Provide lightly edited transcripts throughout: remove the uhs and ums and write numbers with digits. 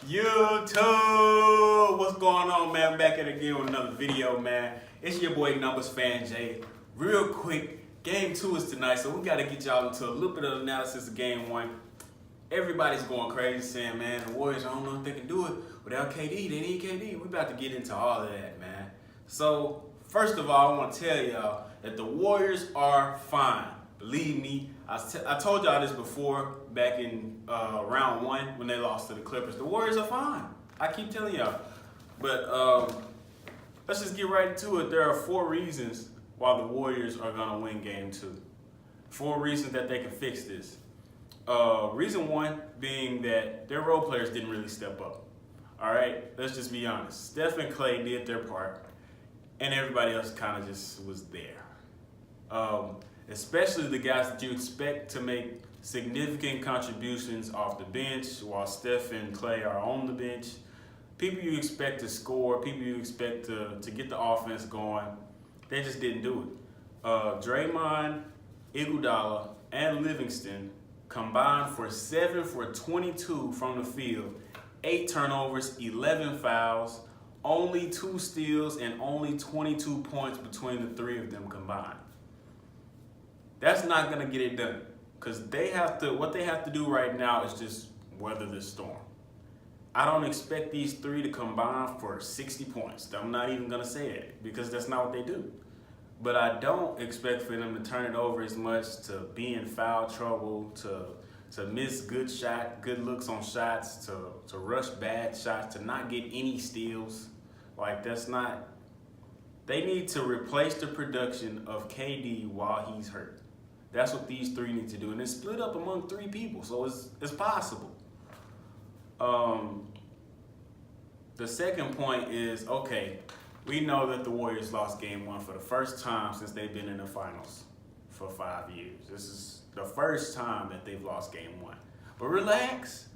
YouTube, what's going on, man? Back at it again with another video, man. It's your boy Numbers Fan Jay. Real quick, game 2 is tonight, so we got to get y'all into a little bit of analysis of game 1. Everybody's going crazy saying, man, the Warriors, I don't know if they can do it without KD. They need KD. We about to get into all of that, man. So, first of all, I want to tell y'all that the Warriors are fine. Believe me, I told y'all this before back in round 1 when they lost to the Clippers. The Warriors are fine. I keep telling y'all. But let's just get right into it. There are 4 reasons why the Warriors are going to win game 2. 4 reasons that they can fix this. Reason 1 being that their role players didn't really step up. All right, let's just be honest. Steph and Clay did their part, and everybody else kind of just was there. Especially the guys that you expect to make significant contributions off the bench while Steph and Clay are on the bench. People you expect to score, people you expect to get the offense going, they just didn't do it. Draymond, Iguodala, and Livingston combined for 7 for 22 from the field, 8 turnovers, 11 fouls, only 2 steals, and only 22 points between the 3 of them combined. That's not going to get it done because what they have to do right now is just weather this storm. I don't expect these 3 to combine for 60 points. I'm not even going to say it because that's not what they do. But I don't expect for them to turn it over as much, to be in foul trouble, to miss good looks on shots, to rush bad shots, to not get any steals. Like, that's not. They need to replace the production of KD while he's hurt. That's what these 3 need to do. And it's split up among 3 people, so it's possible. The second point is, okay, we know that the Warriors lost game 1 for the first time since they've been in the finals for 5 years. This is the first time that they've lost game 1. But relax,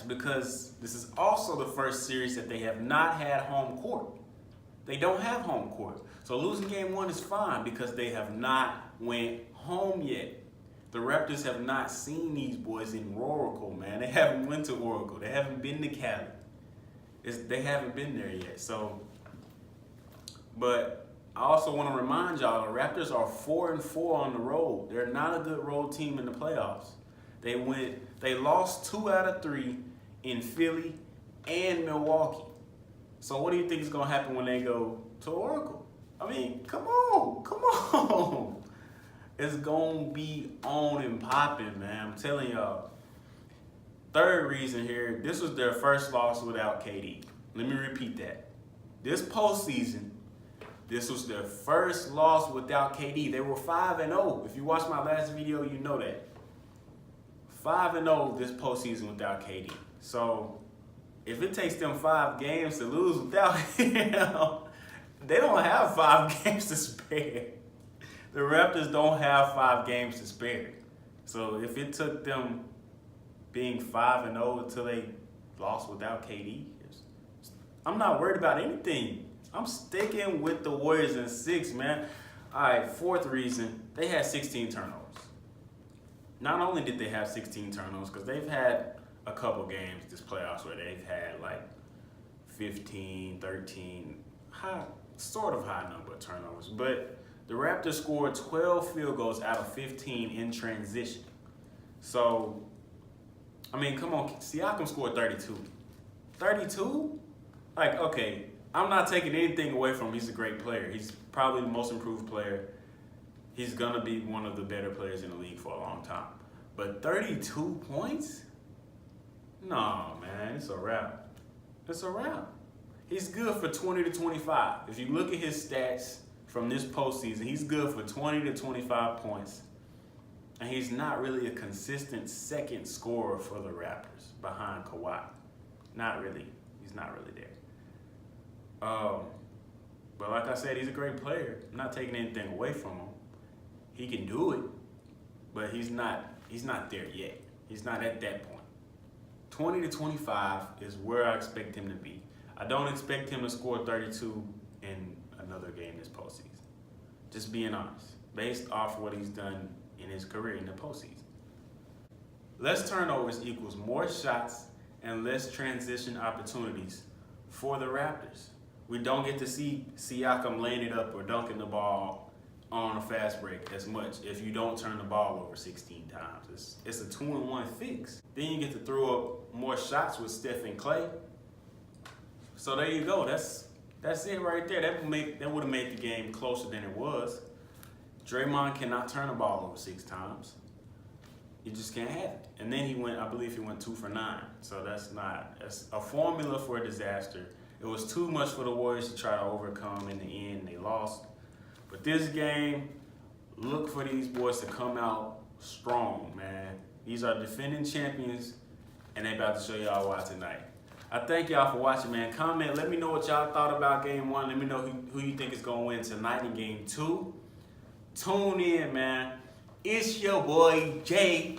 because this is also the first series that they have not had home court. They don't have home court. So losing game 1 is fine because they have not went home yet. The Raptors have not seen these boys in Oracle, man. They haven't went to Oracle. They haven't been to Cali. They haven't been there yet. So, but I also want to remind y'all, the Raptors are 4-4 on the road. They're not a good road team in the playoffs. They lost 2 out of 3 in Philly and Milwaukee. So what do you think is going to happen when they go to Oracle? I mean, come on. It's going to be on and popping, man. I'm telling y'all. Third reason here, this was their first loss without KD. Let me repeat that. This postseason, this was their first loss without KD. They were 5-0. If you watched my last video, you know that. 5-0 this postseason without KD. So if it takes them 5 games to lose without him, they don't have 5 games to spare. The Raptors don't have 5 games to spare. So if it took them being 5-0 until they lost without KD, I'm not worried about anything. I'm sticking with the Warriors in 6, man. All right, 4th reason, they had 16 turnovers. Not only did they have 16 turnovers, because they've had a couple games this playoffs where they've had like 15, 13, sort of high number of turnovers. But the Raptors scored 12 field goals out of 15 in transition. So, I mean, come on, Siakam scored 32. 32? Like, okay, I'm not taking anything away from him. He's a great player. He's probably the most improved player. He's going to be one of the better players in the league for a long time. But 32 points? No, man, it's a wrap. It's a wrap. He's good for 20 to 25. If you look at his stats from this postseason, he's good for 20 to 25 points. And he's not really a consistent second scorer for the Raptors behind Kawhi. Not really. He's not really there. But like I said, he's a great player. I'm not taking anything away from him. He can do it, but he's not there yet. He's not at that point. 20 to 25 is where I expect him to be. I don't expect him to score 32 in another game this postseason. Just being honest, based off what he's done in his career in the postseason. Less turnovers equals more shots and less transition opportunities for the Raptors. We don't get to see Siakam laying it up or dunking the ball on a fast break as much if you don't turn the ball over 16 times. It's a 2-in-1 fix. Then you get to throw up more shots with Steph and Clay. So there you go. That's it right there. That would have made the game closer than it was. Draymond cannot turn the ball over 6 times. You just can't have it. And then I believe he went 2 for 9. So that's a formula for a disaster. It was too much for the Warriors to try to overcome in the end. They lost. But this game, look for these boys to come out strong, man. These are defending champions, and they about to show y'all why tonight. I thank y'all for watching, man. Comment, let me know what y'all thought about Game 1. Let me know who you think is going to win tonight in Game 2. Tune in, man. It's your boy, Jay.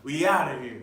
We out of here.